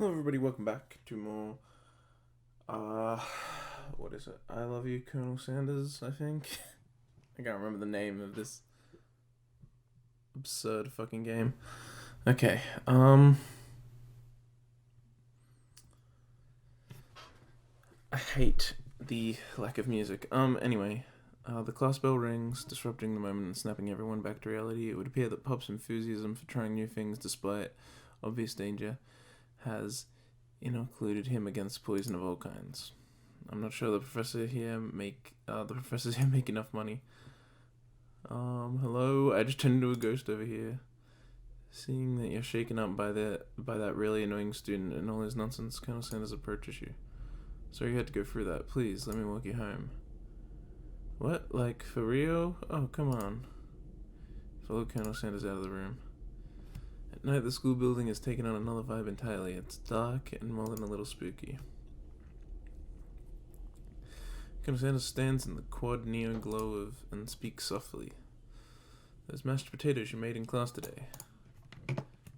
Hello everybody, welcome back to more, what is it? I Love You, Colonel Sanders, I think? I can't remember the name of this absurd fucking game. Okay, I hate the lack of music. Anyway, the class bell rings, disrupting the moment and snapping everyone back to reality. It would appear that Pop's enthusiasm for trying new things despite obvious danger has included him against poison of all kinds. I'm not sure the professors here make enough money. Hello, I just turned into a ghost over here. Seeing that you're shaken up by that really annoying student and all his nonsense, Colonel Sanders approaches you. Sorry you had to go through that. Please, let me walk you home. What? Like, for real? Oh, come on. Follow Colonel Sanders out of the room. At night, the school building has taken on another vibe entirely. It's dark and more than a little spooky. Colonel Sanders stands in the quad neon glow and speaks softly. Those mashed potatoes you made in class today.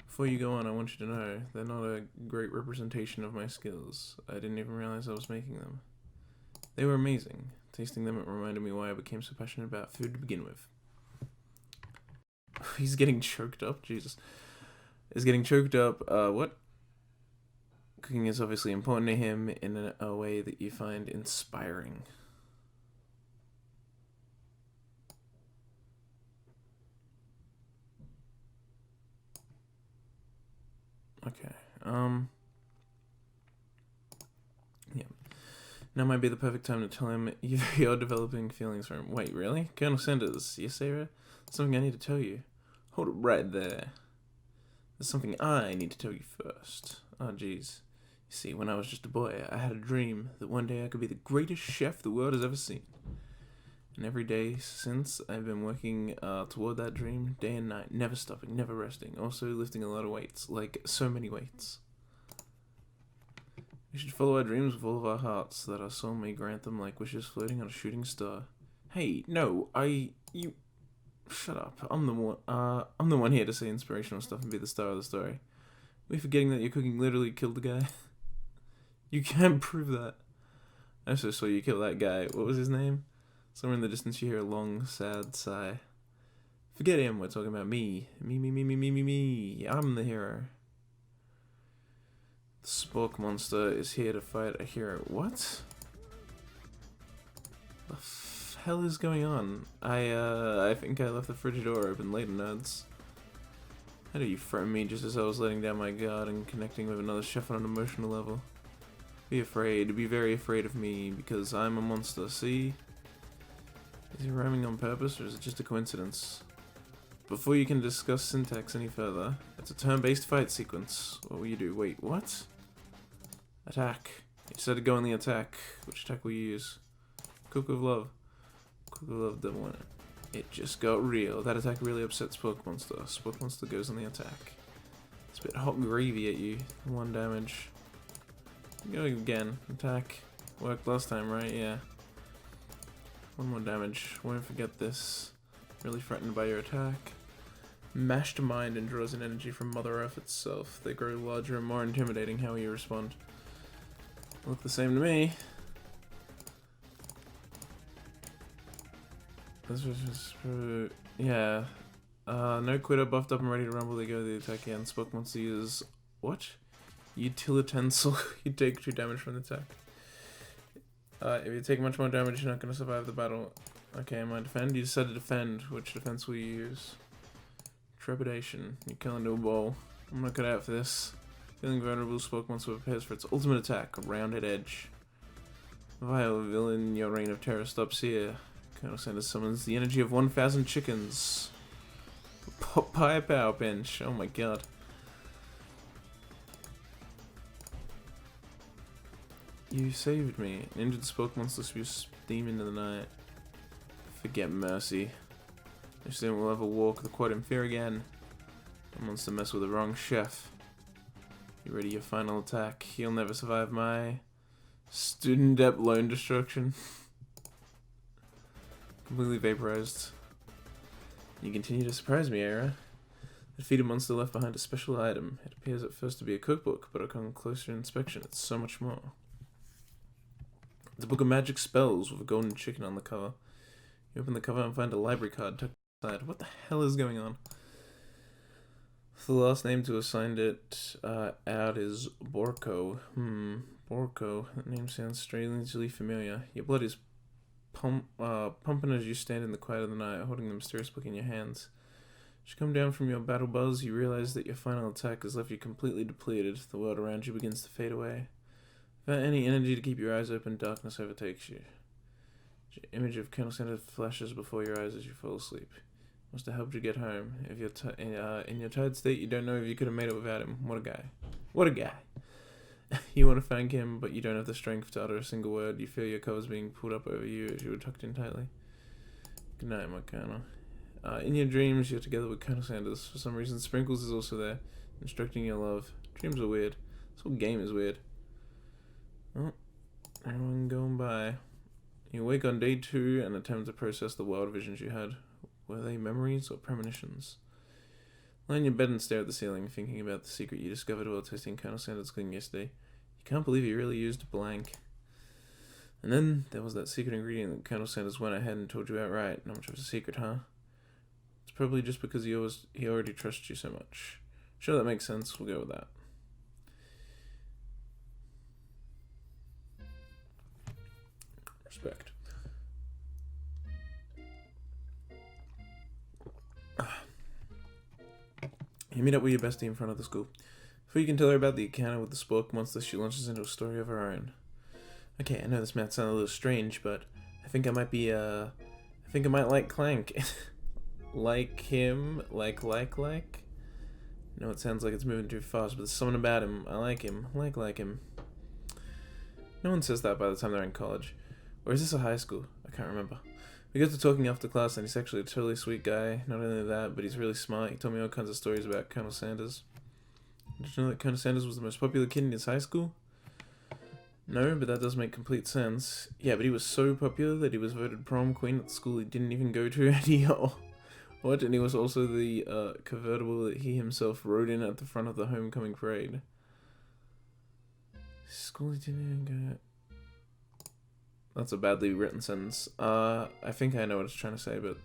Before you go on, I want you to know they're not a great representation of my skills. I didn't even realize I was making them. They were amazing. Tasting them, it reminded me why I became so passionate about food to begin with. He's getting choked up? Jesus. He's getting choked up. What? Cooking is obviously important to him in a way that you find inspiring. Okay. Yeah. Now might be the perfect time to tell him you're developing feelings for him. Wait, really? Colonel Sanders, yes, Eira? Something I need to tell you. Hold it right there. There's something I need to tell you first. Oh, jeez. You see, when I was just a boy, I had a dream that one day I could be the greatest chef the world has ever seen. And every day since, I've been working toward that dream, day and night, never stopping, never resting. Also lifting a lot of weights, like so many weights. We should follow our dreams with all of our hearts, so that our soul may grant them like wishes floating on a shooting star. Hey, no, you... Shut up. I'm the one here to say inspirational stuff and be the star of the story. Are we forgetting that your cooking literally killed the guy? You can't prove that. I also saw you kill that guy. What was his name? Somewhere in the distance you hear a long, sad sigh. Forget him, we're talking about me. Me. I'm the hero. The Spork monster is here to fight a hero. What? The hell is going on? I think I left the fridge door open. Later, nerds. How do you threaten me just as I was letting down my guard and connecting with another chef on an emotional level? Be afraid, be very afraid of me, because I'm a monster, see? Is he rhyming on purpose, or is it just a coincidence? Before you can discuss syntax any further, it's a turn-based fight sequence. What will you do? Wait, what? Attack. You said to go on the attack. Which attack will you use? Cook of Love. Cook of Love double one. It just got real. That attack really upset Spork Monster. Spork Monster goes on the attack. It's a bit hot gravy at you. 1 damage. Go again. Attack. Worked last time, right? Yeah. 1 more damage. Won't forget this. Really threatened by your attack. Mashed mind and draws in energy from Mother Earth itself. They grow larger and more intimidating. How will you respond? Look the same to me. This was just... yeah. No quitter, buffed up and ready to rumble. They go to the attack again. Spoke monster uses... What? Utilitensile. You take 2 damage from the attack. If you take much more damage, you're not going to survive the battle. Okay, am I defend? You decided to defend. Which defense will you use? Trepidation. You kill into a ball. I'm not good out for this. Feeling vulnerable, Spoke Monster prepares for its ultimate attack, a rounded edge. Vile villain, your reign of terror stops here. Colonel Sanders summons the energy of 1,000 chickens. Popeye Power Pinch. Oh my god. You saved me. An injured Spoke Monster spews steam into the night. Forget mercy. No student will ever walk the quad in fear again. A monster mess with the wrong chef. You ready your final attack? He'll never survive my student debt loan destruction. Completely vaporized. You continue to surprise me, Eira. The defeated monster left behind a special item. It appears at first to be a cookbook, but upon closer inspection, it's so much more. It's a book of magic spells with a golden chicken on the cover. You open the cover and find a library card tucked inside. What the hell is going on? The last name to have signed it out is Borko. Borko. That name sounds strangely familiar. Your blood is pumping as you stand in the quiet of the night, holding the mysterious book in your hands. As you come down from your battle buzz, you realize that your final attack has left you completely depleted. The world around you begins to fade away. Without any energy to keep your eyes open, darkness overtakes you. The image of Colonel Sanders flashes before your eyes as you fall asleep. Must have helped you get home. If you're in your tired state, you don't know if you could have made it without him. What a guy. What a guy. You want to thank him, but you don't have the strength to utter a single word. You feel your covers being pulled up over you as you were tucked in tightly. Good night, my Colonel. In your dreams, you're together with Colonel Sanders. For some reason, Sprinkles is also there, instructing your love. Dreams are weird. This whole game is weird. Oh, everyone going by. You wake on day 2 and attempt to process the wild visions you had. Were they memories or premonitions? Lie in your bed and stare at the ceiling, thinking about the secret you discovered while tasting Colonel Sanders' cooking yesterday. You can't believe you really used blank. And then there was that secret ingredient that Colonel Sanders went ahead and told you outright. Not much of a secret, huh? It's probably just because he already trusts you so much. Sure, that makes sense. We'll go with that. Respect. You meet up with your bestie in front of the school. Before you can tell her about the encounter with the spork monster, she launches into a story of her own. Okay, I know this might sound a little strange, but I think I might like Clank. Like him? Like? No, it sounds like it's moving too fast, but there's something about him. I like him. Like him. No one says that by the time they're in college. Or is this a high school? I can't remember. We got to talking after class, and he's actually a totally sweet guy. Not only that, but he's really smart. He told me all kinds of stories about Colonel Sanders. Did you know that Colonel Sanders was the most popular kid in his high school? No, but that does make complete sense. Yeah, but he was so popular that he was voted prom queen at the school he didn't even go to anyhow. What? And he was also the convertible that he himself rode in at the front of the homecoming parade. School he didn't even go. That's a badly written sentence. I think I know what it's trying to say, but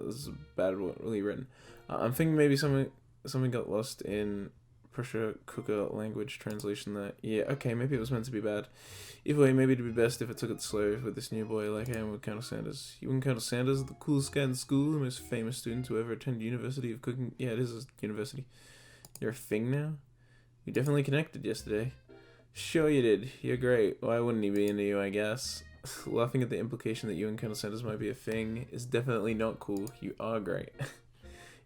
this is badly written. I'm thinking maybe something got lost in pressure cooker language translation there. Yeah, okay, maybe it was meant to be bad. Either way, maybe it'd be best if it took it slow with this new boy like I am with Colonel Sanders. You and Colonel Sanders, the coolest guy in school, the most famous student to ever attend University of Cooking. Yeah, it is a university. You're a thing now? You definitely connected yesterday. Sure you did. You're great. Why wouldn't he be into you, I guess? Laughing at the implication that you and Colonel Sanders might be a thing is definitely not cool. You are great.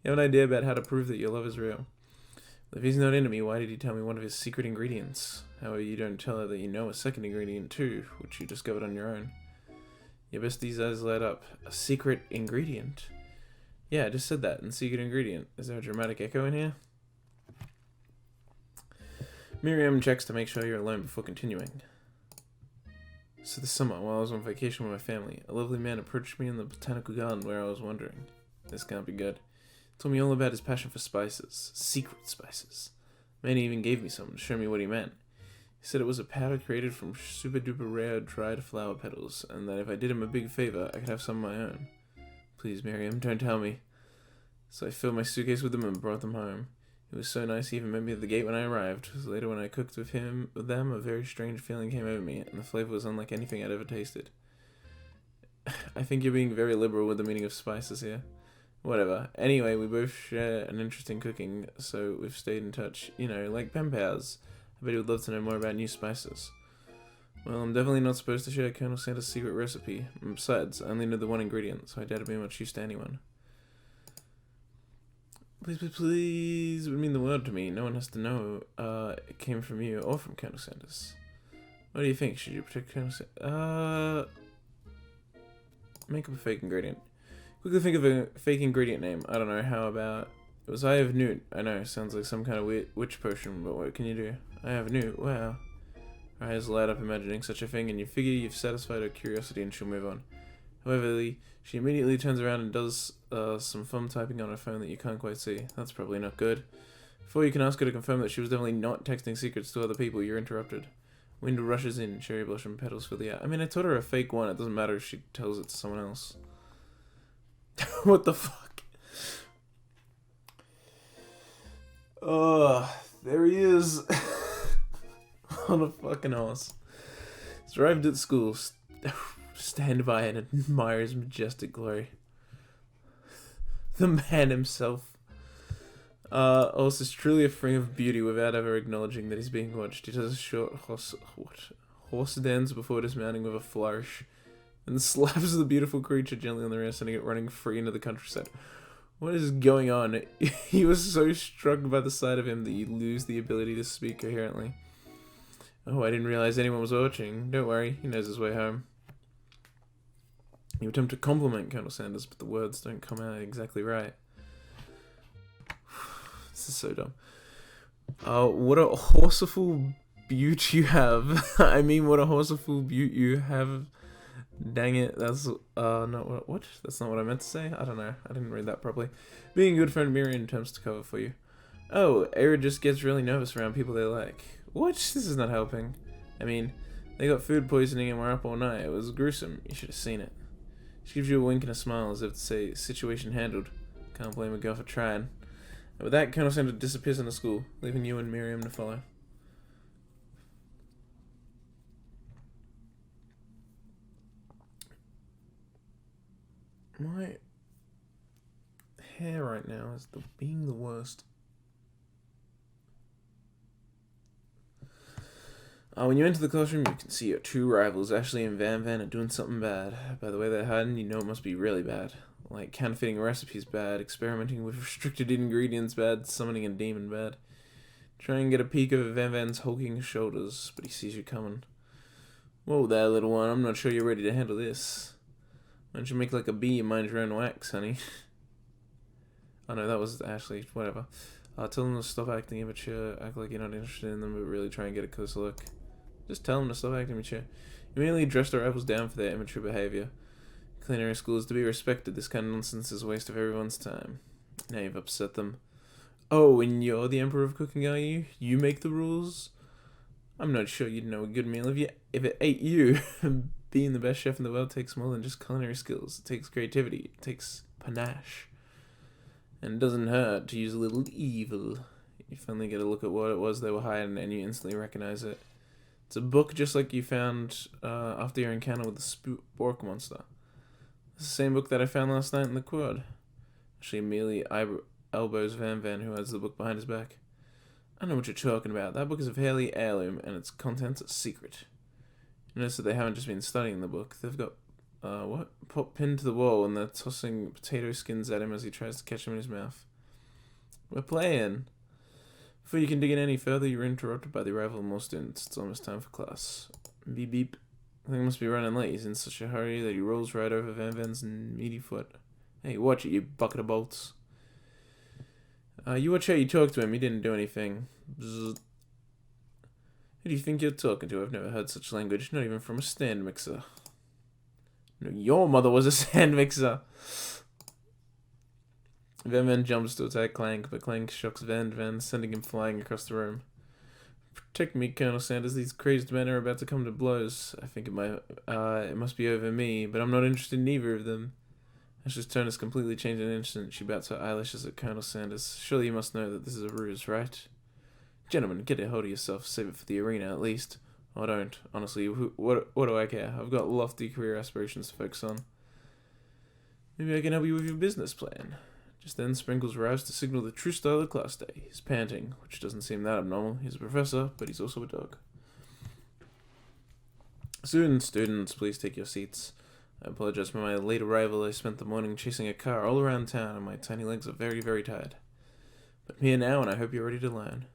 You have an idea about how to prove that your love is real. If he's not into me, why did he tell me one of his secret ingredients? However, you don't tell her that you know a second ingredient too, which you discovered on your own. Your bestie's eyes light up. A secret ingredient? Yeah, I just said that. And secret ingredient. Is there a dramatic echo in here? Miriam checks to make sure you're alone before continuing. So this summer, while I was on vacation with my family, a lovely man approached me in the botanical garden where I was wandering. This can't be good. He told me all about his passion for spices. Secret spices. The man even gave me some to show me what he meant. He said it was a powder created from super duper rare dried flower petals, and that if I did him a big favor, I could have some of my own. Please, Miriam, don't tell me. So I filled my suitcase with them and brought them home. It was so nice he even met me at the gate when I arrived. Later when I cooked with them, a very strange feeling came over me, and the flavor was unlike anything I'd ever tasted. I think you're being very liberal with the meaning of spices here. Whatever. Anyway, we both share an interest in cooking, so we've stayed in touch. You know, like pen pals. I bet he would love to know more about new spices. Well, I'm definitely not supposed to share Colonel Santa's secret recipe. And besides, I only know the one ingredient, so I doubt it'd be much use to anyone. Please, it would mean the world to me. No one has to know it came from you or from Colonel Sanders. What do you think? Should you protect Colonel Sanders? Make up a fake ingredient. Quickly think of a fake ingredient name. I don't know, how about... It was Eye of Newt. I know, sounds like some kind of witch potion, but what can you do? Eye of Newt, wow. Her eyes light up imagining such a thing, and you figure you've satisfied her curiosity and she'll move on. However, she immediately turns around and does some fun typing on her phone that you can't quite see. That's probably not good. Before you can ask her to confirm that she was definitely not texting secrets to other people, you're interrupted. Wind rushes in, cherry blossom petals fill the air. I mean, I told her a fake one, it doesn't matter if she tells it to someone else. What the fuck? Oh, there he is. On a fucking horse. He's arrived at school. Stand by and admire his majestic glory. The man himself. Also, is truly a thing of beauty without ever acknowledging that he's being watched. He does a short horse dance before dismounting with a flourish, and slaps the beautiful creature gently on the wrist, sending it running free into the countryside. What is going on? He was so struck by the sight of him that you lose the ability to speak coherently. Oh, I didn't realize anyone was watching. Don't worry, he knows his way home. You attempt to compliment Colonel Sanders, but the words don't come out exactly right. This is so dumb. What a horseful beaut you have. I mean, what a horseful beaut you have. Dang it, that's, not what? That's not what I meant to say? I don't know. I didn't read that properly. Being a good friend, Miriam attempts to cover for you. Oh, Eira just gets really nervous around people they like. What? This is not helping. I mean, they got food poisoning and were up all night. It was gruesome. You should have seen it. She gives you a wink and a smile as if to say, situation handled. Can't blame a girl for trying. And with that, Colonel Sanders disappears in the school, leaving you and Miriam to follow. My hair right now is being the worst. When you enter the classroom, you can see your two rivals, Ashley and Van Van, are doing something bad. By the way they're hiding, you know it must be really bad. Like counterfeiting recipes bad, experimenting with restricted ingredients bad, summoning a demon bad. Try and get a peek over Van Van's hulking shoulders, but he sees you coming. Whoa there, little one, I'm not sure you're ready to handle this. Why don't you make like a bee and mind your own wax, honey? Oh no, that was Ashley, whatever. Tell them to stop acting immature, act like you're not interested in them, but really try and get a closer look. Just tell them to stop acting immature. You immediately dress the rivals down for their immature behavior. Culinary school is to be respected. This kind of nonsense is a waste of everyone's time. Now you've upset them. Oh, and you're the emperor of cooking, are you? You make the rules? I'm not sure you'd know a good meal if it ate you. Being the best chef in the world takes more than just culinary skills. It takes creativity. It takes panache. And it doesn't hurt to use a little evil. You finally get a look at what it was they were hiding, and you instantly recognize it. It's a book just like you found after your encounter with the spork monster. It's the same book that I found last night in the quad. She immediately elbows Van Van, who has the book behind his back. I know what you're talking about. That book is a fairly heirloom, and its contents are secret. You notice that they haven't just been studying the book. They've got, pinned to the wall, and they're tossing potato skins at him as he tries to catch them in his mouth. We're playing. Before you can dig in any further, you're interrupted by the arrival of more students. It's almost time for class. Beep beep. I think he must be running late. He's in such a hurry that he rolls right over Van Van's meaty foot. Hey, watch it, you bucket of bolts. You watch how you talk to him. He didn't do anything. Bzz. Who do you think you're talking to? I've never heard such language, not even from a stand mixer. No, your mother was a stand mixer. Van Van jumps to attack Clank, but Clank shocks Van Van, sending him flying across the room. Protect me, Colonel Sanders. These crazed men are about to come to blows. I think it must be over me, but I'm not interested in either of them. Ashley's tone has completely changed in an instant. She bats her eyelashes at Colonel Sanders. Surely you must know that this is a ruse, right? Gentlemen, get a hold of yourself. Save it for the arena, at least. Or don't. Honestly, what do I care? I've got lofty career aspirations to focus on. Maybe I can help you with your business plan. Just then, Sprinkles arrives to signal the true style of class day. He's panting, which doesn't seem that abnormal. He's a professor, but he's also a dog. Students, please take your seats. I apologize for my late arrival. I spent the morning chasing a car all around town, and my tiny legs are very, very tired. But I'm here now, and I hope you're ready to learn.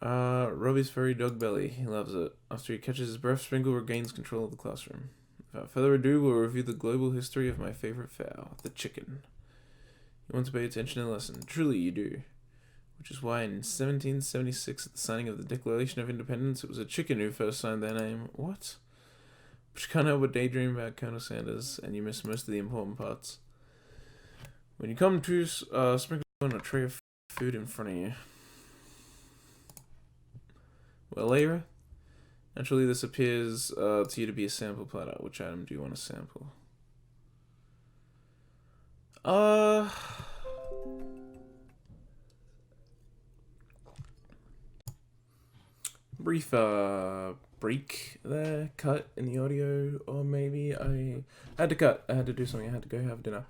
Robbie's furry dog belly. He loves it. After he catches his breath, Sprinkle regains control of the classroom. Without further ado, we'll review the global history of my favorite fowl, the chicken. You want to pay attention to the lesson. Truly you do. Which is why in 1776, at the signing of the Declaration of Independence, it was a chicken who first signed their name. What? But you can't help but daydream about Colonel Sanders, and you miss most of the important parts. When you come to, sprinkle on a tray of food in front of you. Well, Eira, naturally this appears to you to be a sample platter. Which item do you want to sample? Brief break there, cut in the audio, or maybe I had to cut. I had to do something. I had to go have dinner.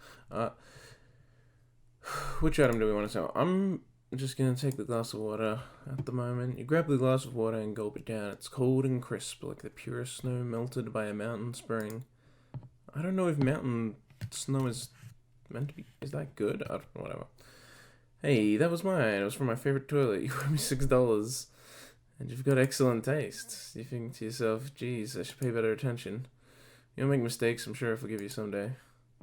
Which item do we want to sell? I'm just gonna take the glass of water at the moment. You grab the glass of water and gulp it down. It's cold and crisp, like the purest snow melted by a mountain spring. I don't know if mountain snow is meant to be. Is that good? I don't know, whatever. Hey, that was mine. It was from my favorite toilet. You owe me $6. And you've got excellent taste. You think to yourself, geez, I should pay better attention. You'll make mistakes, I'm sure I'll forgive you someday.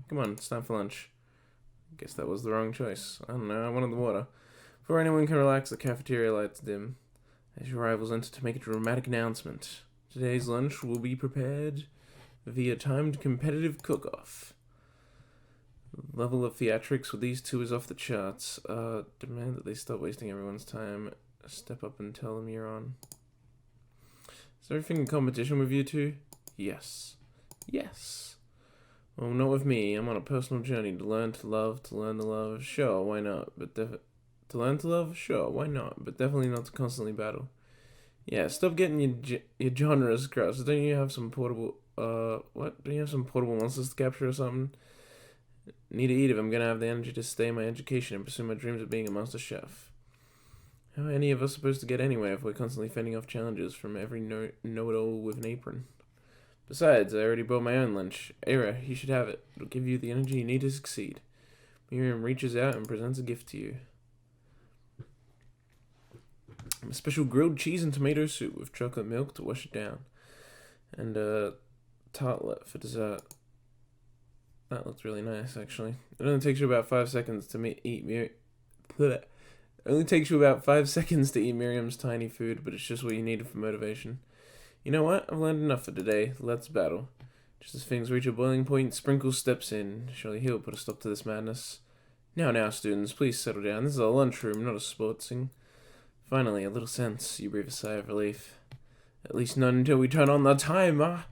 Come on, it's time for lunch. Guess that was the wrong choice. I don't know, I wanted the water. Before anyone can relax, the cafeteria lights dim. As your rivals enter to make a dramatic announcement. Today's lunch will be prepared via timed competitive cook-off. The level of theatrics with these two is off the charts. Demand that they stop wasting everyone's time. Step up and tell them you're on. Is everything in competition with you two? Yes. Yes. Well, not with me. I'm on a personal journey to learn to love, to learn to love. Sure, why not? But to learn to love? Sure, why not? But definitely not to constantly battle. Yeah, stop getting your genres crossed. Don't you have some portable, what? Don't you have some portable monsters to capture or something? Need to eat if I'm gonna have the energy to stay in my education and pursue my dreams of being a master chef. How are any of us supposed to get anywhere if we're constantly fending off challenges from every know-it-all with an apron? Besides, I already bought my own lunch. Eira, you should have it. It'll give you the energy you need to succeed. Miriam reaches out and presents a gift to you. A special grilled cheese and tomato soup with chocolate milk to wash it down. And a tartlet for dessert. That looks really nice, actually. It only takes you about 5 seconds to eat It only takes you about 5 seconds to eat Miriam's tiny food, but it's just what you needed for motivation. You know what? I've learned enough for today. Let's battle. Just as things reach a boiling point, Sprinkle steps in. Surely he'll put a stop to this madness. Now, students, please settle down. This is a lunchroom, not a sportsing. Finally, a little sense. You breathe a sigh of relief. At least not until we turn on the timer.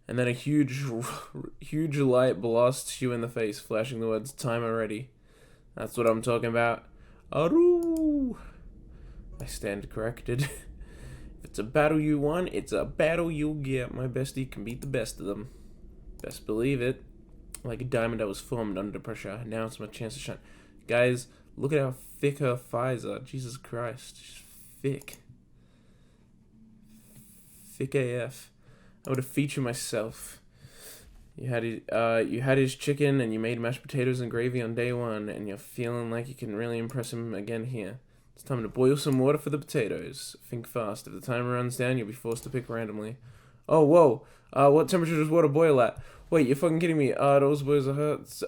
And then a huge light blasts you in the face, flashing the words, timer ready. That's what I'm talking about. Aru! I stand corrected. If it's a battle you won, it's a battle you'll get. My bestie can beat the best of them. Best believe it. Like a diamond I was formed under pressure. Now it's my chance to shine. Guys, look at how thick her thighs are. Jesus Christ. She's thick. Thick AF. I would have featured myself. You had his chicken and you made mashed potatoes and gravy on day one, and you're feeling like you can really impress him again here. It's time to boil some water for the potatoes. Think fast. If the timer runs down, you'll be forced to pick randomly. Oh, whoa. What temperature does water boil at? Wait, you're fucking kidding me. It always boils at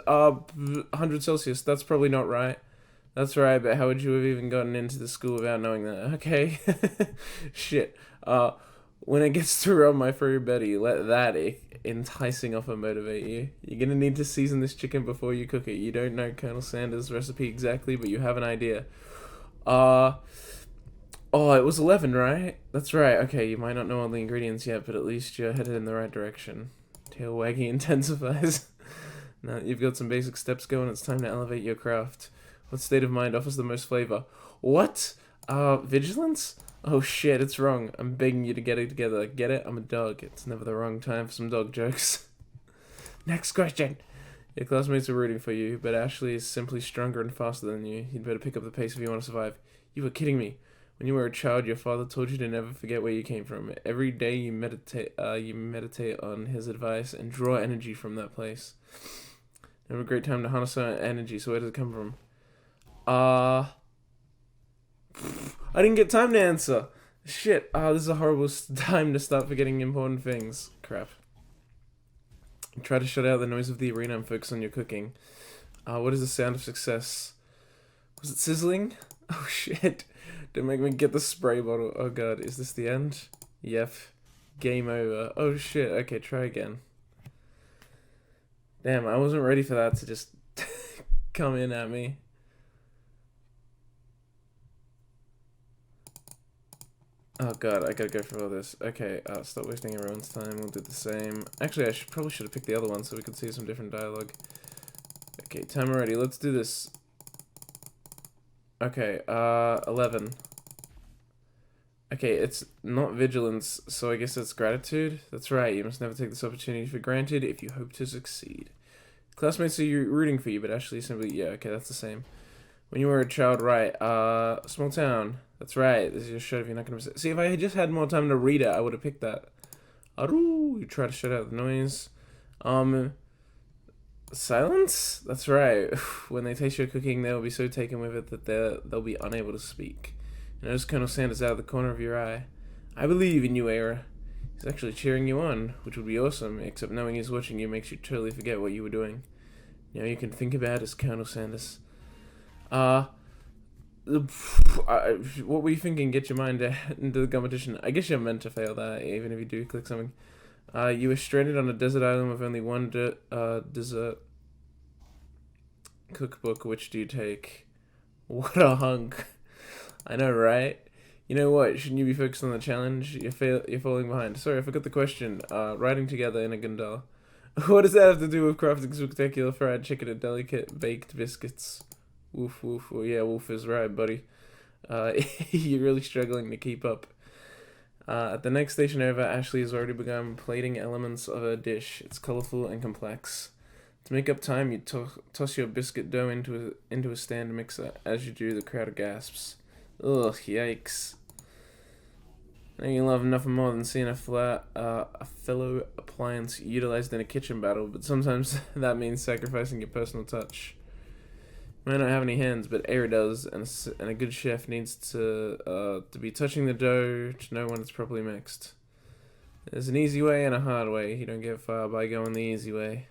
100 Celsius. That's probably not right. That's right, but how would you have even gotten into the school without knowing that? Okay. Shit. When it gets to rub my furry Betty, let that enticing offer motivate you. You're gonna need to season this chicken before you cook it. You don't know Colonel Sanders' recipe exactly, but you have an idea. Oh, it was 11, right? That's right. Okay, you might not know all the ingredients yet, but at least you're headed in the right direction. Tail wagging intensifies. Now that you've got some basic steps going, it's time to elevate your craft. What state of mind offers the most flavor? What? Vigilance? Oh shit, it's wrong. I'm begging you to get it together. Get it? I'm a dog. It's never the wrong time for some dog jokes. Next question. Your classmates are rooting for you, but Ashley is simply stronger and faster than you. You'd better pick up the pace if you want to survive. You were kidding me. When you were a child, your father told you to never forget where you came from. Every day you meditate on his advice and draw energy from that place. You have a great time to harness that energy, so where does it come from? I didn't get time to answer. Shit. This is a horrible time to start forgetting important things. Crap. Try to shut out the noise of the arena and focus on your cooking. What is the sound of success? Was it sizzling? Oh shit. Don't make me get the spray bottle. Oh god, is this the end? Yep. Game over. Oh shit, okay, try again. Damn, I wasn't ready for that to just come in at me. Oh god, I gotta go for all this. Okay, stop wasting everyone's time, we'll do the same. Actually, I probably should have picked the other one so we could see some different dialogue. Okay, time already, let's do this. Okay, 11. Okay, it's not vigilance, so I guess it's gratitude? That's right, you must never take this opportunity for granted if you hope to succeed. Classmates are rooting for you, but actually simply, yeah, okay, that's the same. When you were a child, right, small town. That's right, this is your show if you're not gonna... See, if I had just had more time to read it, I would have picked that. Aru, you try to shut out the noise. Silence? That's right. When they taste your cooking, they'll be so taken with it that they'll be unable to speak. You notice Colonel Sanders out of the corner of your eye. I believe in you, Eira. He's actually cheering you on, which would be awesome, except knowing he's watching you makes you totally forget what you were doing. Now you can think about as Colonel Sanders. What were you thinking? Get your mind into the competition. I guess you're meant to fail that, even if you do click something. You were stranded on a desert island with only one dessert cookbook. Which do you take? What a hunk. I know, right? You know what? Shouldn't you be focused on the challenge? You're falling behind. Sorry, I forgot the question. Riding together in a gondola. What does that have to do with crafting spectacular fried chicken and delicate baked biscuits? Woof, woof. Well, yeah, Wolf is right, buddy. You're really struggling to keep up. At the next station over, Ashley has already begun plating elements of her dish. It's colorful and complex. To make up time, you toss your biscuit dough into a stand mixer. As you do, the crowd gasps. Ugh, yikes. Now you love nothing more than seeing a fellow appliance utilized in a kitchen battle, but sometimes that means sacrificing your personal touch. You might not have any hands, but Eira does, and a good chef needs to be touching the dough to know when it's properly mixed. There's an easy way and a hard way. You don't get far by going the easy way.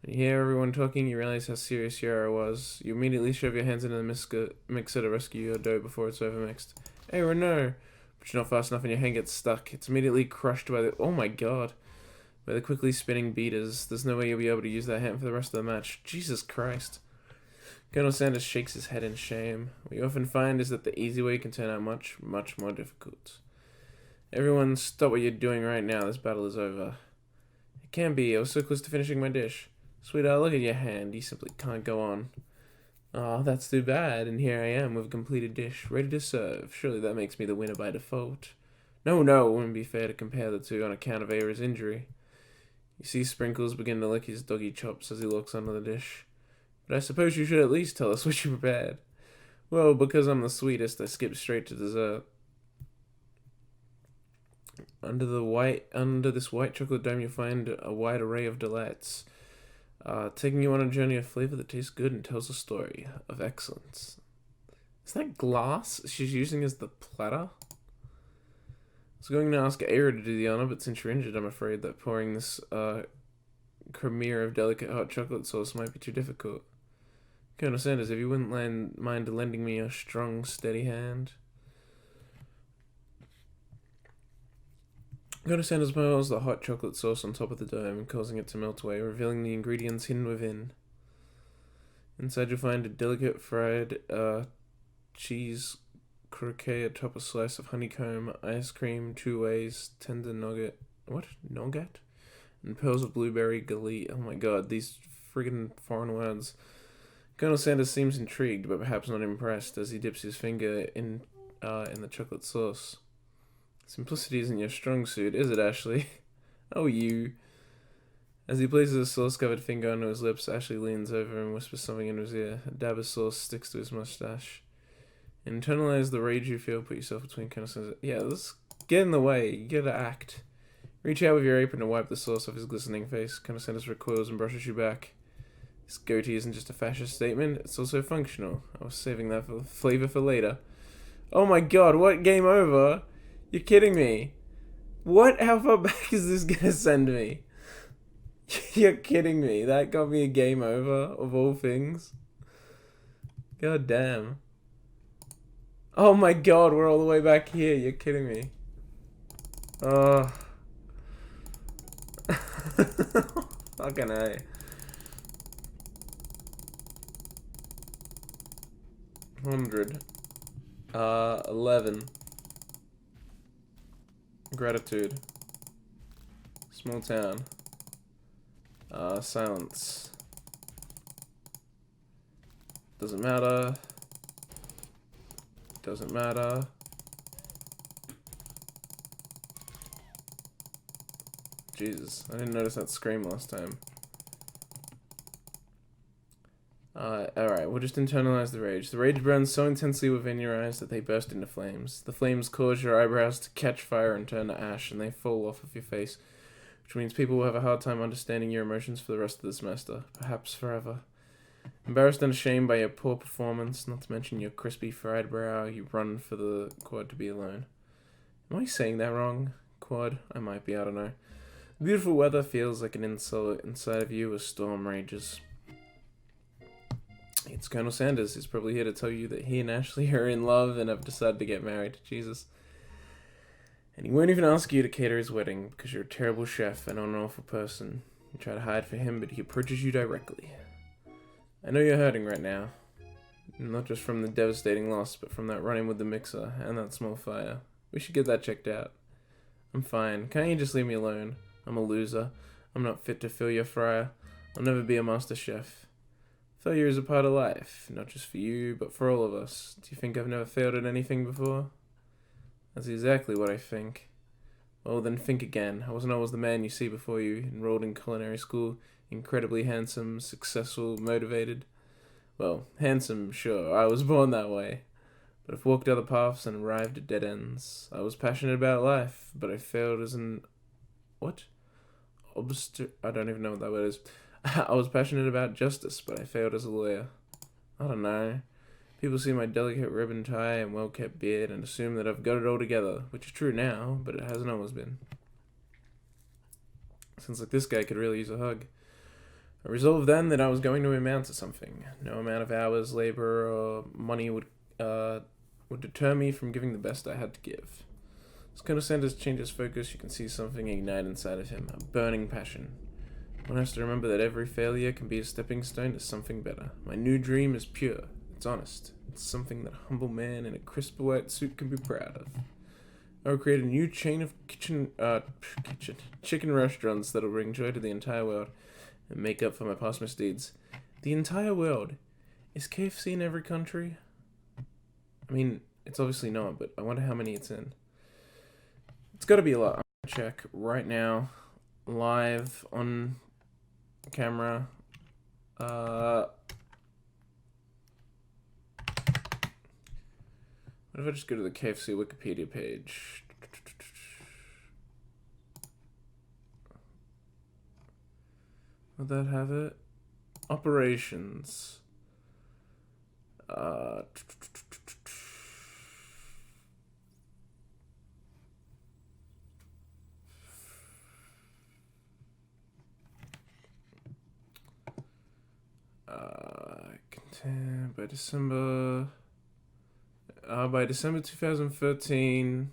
When you hear everyone talking, you realize how serious Eira was. You immediately shove your hands into the mixer to rescue your dough before it's overmixed. Eira, no! But you're not fast enough and your hand gets stuck. It's immediately crushed by the... Oh my god. By the quickly spinning beaters. There's no way you'll be able to use that hand for the rest of the match. Jesus Christ. Colonel Sanders shakes his head in shame. What you often find is that the easy way can turn out much, much more difficult. Everyone, stop what you're doing right now. This battle is over. It can't be. I was so close to finishing my dish. Sweetheart, look at your hand. You simply can't go on. Oh, that's too bad. And here I am with a completed dish, ready to serve. Surely that makes me the winner by default. No, it wouldn't be fair to compare the two on account of Eira's injury. You see Sprinkles begin to lick his doggy chops as he looks under the dish. But I suppose you should at least tell us what you prepared. Well, because I'm the sweetest, I skipped straight to dessert. Under this white chocolate dome, you'll find a wide array of delights. Taking you on a journey of flavor that tastes good and tells a story of excellence. Is that glass she's using as the platter? I was going to ask Eira to do the honor, but since you're injured, I'm afraid that pouring this cremere of delicate hot chocolate sauce might be too difficult. Colonel Sanders, if you wouldn't mind lending me your strong, steady hand. Colonel Sanders piles the hot chocolate sauce on top of the dome, causing it to melt away, revealing the ingredients hidden within. Inside you'll find a delicate fried cheese croquette atop a slice of honeycomb, ice cream, 2 ways, tender nougat. What? Nougat? And pearls of blueberry galette. Oh my god, these friggin' foreign words. Colonel Sanders seems intrigued, but perhaps not impressed, as he dips his finger in the chocolate sauce. Simplicity isn't your strong suit, is it, Ashley? Oh, you. As he places a sauce-covered finger onto his lips, Ashley leans over and whispers something in his ear. A dab of sauce sticks to his mustache. Internalize the rage you feel, put yourself between Colonel Sanders. Yeah, let's get in the way. You gotta act. Reach out with your apron to wipe the sauce off his glistening face. Colonel Sanders recoils and brushes you back. This goatee isn't just a fascist statement, it's also functional. I was saving that for flavor for later. Oh my god, what? Game over? You're kidding me. What? How far back is this gonna send me? You're kidding me. That got me a game over, of all things. God damn. Oh my god, we're all the way back here. You're kidding me. Oh. Fucking A. 100. 11. Gratitude. Small town. Silence. Doesn't matter. Doesn't matter. Jesus, I didn't notice that scream last time. Alright, we'll just internalize the rage. The rage burns so intensely within your eyes that they burst into flames. The flames cause your eyebrows to catch fire and turn to ash, and they fall off of your face, which means people will have a hard time understanding your emotions for the rest of the semester, perhaps forever. Embarrassed and ashamed by your poor performance, not to mention your crispy fried brow, you run for the quad to be alone. Am I saying that wrong? Quad? I might be, I don't know. The beautiful weather feels like an insult inside of you as storm rages. It's Colonel Sanders. He's probably here to tell you that he and Ashley are in love and have decided to get married. Jesus. And he won't even ask you to cater his wedding because you're a terrible chef and an awful person. You try to hide from him, but he approaches you directly. I know you're hurting right now. Not just from the devastating loss, but from that run-in with the mixer and that small fire. We should get that checked out. I'm fine. Can't you just leave me alone? I'm a loser. I'm not fit to fill your fryer. I'll never be a master chef. Failure is a part of life, not just for you, but for all of us. Do you think I've never failed at anything before? That's exactly what I think. Well, then think again. I wasn't always the man you see before you, enrolled in culinary school, incredibly handsome, successful, motivated. Well, handsome, sure, I was born that way. But I've walked other paths and arrived at dead ends. I was passionate about life, but I failed as an... What? I don't even know what that word is. I was passionate about justice, but I failed as a lawyer. I don't know. People see my delicate ribbon tie and well-kept beard and assume that I've got it all together, which is true now, but it hasn't always been. Sounds like this guy could really use a hug. I resolved then that I was going to amount to something. No amount of hours, labor, or money would deter me from giving the best I had to give. As Colonel Sanders changes focus, you can see something ignite inside of him, a burning passion. One has to remember that every failure can be a stepping stone to something better. My new dream is pure. It's honest. It's something that a humble man in a crisp white suit can be proud of. I will create a new chain of chicken restaurants that will bring joy to the entire world and make up for my past misdeeds. The entire world? Is KFC in every country? I mean, it's obviously not, but I wonder how many it's in. It's gotta be a lot. I'm gonna check right now, live on camera. What if I just go to the KFC Wikipedia page? Would that have it? Operations. By December 2013,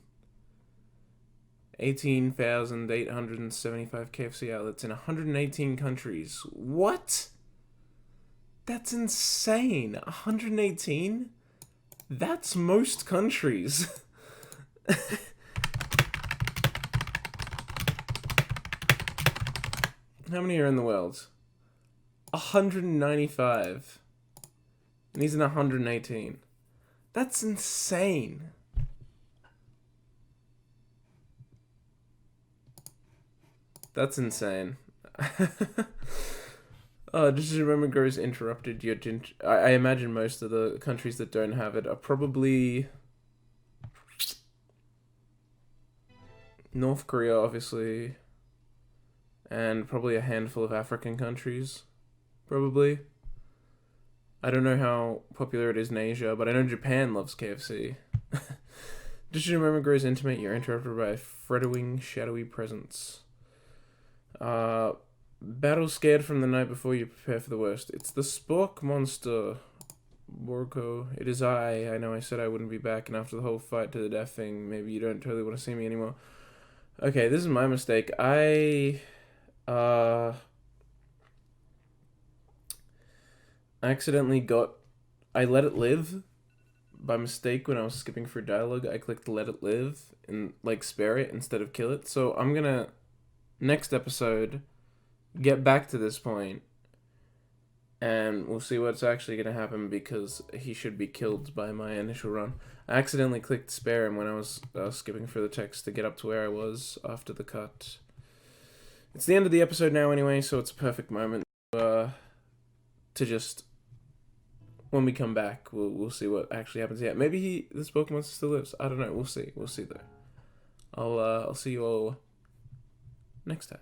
18,875 KFC outlets in 118 countries. What? That's insane. 118? That's most countries. How many are in the world? 195. And he's in 118. That's insane. That's insane. Just remember, grows interrupted. I imagine most of the countries that don't have it are probably North Korea, obviously, and probably a handful of African countries, probably. I don't know how popular it is in Asia, but I know Japan loves KFC. Just remember, grows intimate. You're interrupted by a frettling, shadowy presence. Battle scared from the night before you prepare for the worst. It's the Spork monster. Borko. It is I. I know I said I wouldn't be back, and after the whole fight to the death thing, maybe you don't totally want to see me anymore. Okay, this is my mistake. I I accidentally I let it live by mistake when I was skipping for dialogue. I clicked let it live and like spare it instead of kill it. So I'm gonna next episode get back to this point and we'll see what's actually gonna happen because he should be killed by my initial run. I accidentally clicked spare him when I was skipping for the text to get up to where I was after the cut. It's the end of the episode now anyway, so it's a perfect moment to just, when we come back, we'll see what actually happens. Yeah, maybe this Pokemon still lives. I don't know. We'll see. We'll see though. I'll see you all next time.